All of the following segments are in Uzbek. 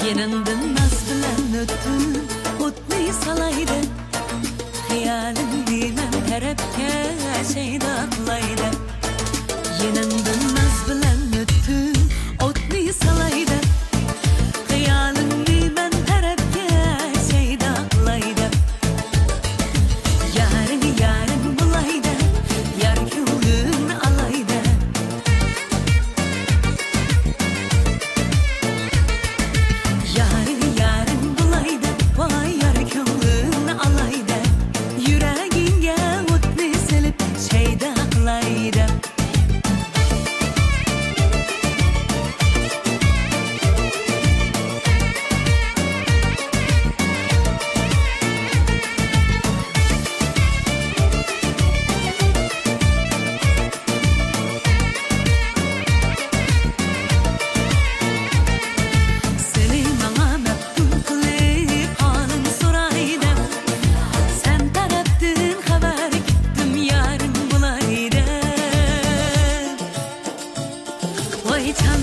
Yanımdan naz bilen öttün o'tni salaydi Hayolimni men tarafga shayda qilaydi Yanımdan naz bilen öttün o'tni salaydi Hayolimni men tarafga shayda qilaydi Yarim bulaydi yar ko'nglim alaydi Yarim bulaydi vay yar ko'nglim alaydi Yuragingga o'tni silib shayda qilaydi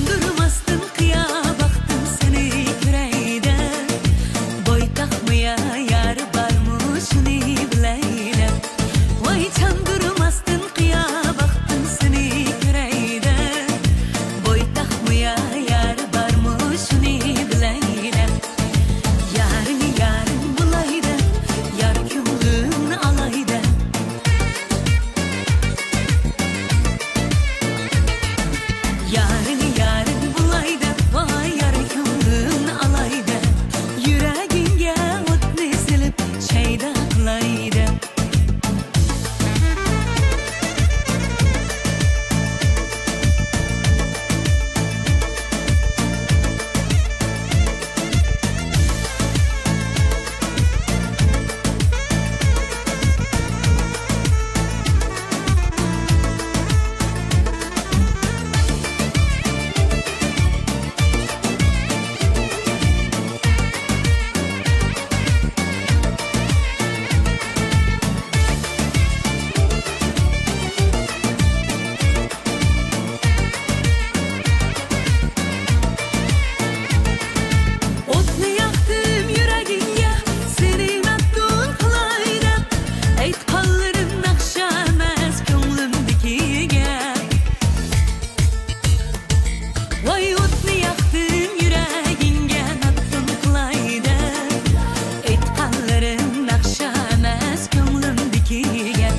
Durmasdın kıya baktım seni yüreğde Boy takmaya yar varmış şunu bileydim Vay can durmasdın kıya baktım seni yüreğde Boy takmaya yar varmış şunu bileydim Yarın bulaydı yar ko'nglim alaydı Yarim bulaydı vay yar ko'nglim alaydı Yuragingga o'tni silib shayda qilaydi O'tni yoqdim yuragingga seni maftun qilaydi Aytqanlarim naqsha emas ko'nglimnikiga Voy o'tni yoqdim yuragingga maftun qilaydi Aytqanlarim naqsha emas ko'nglimnikiga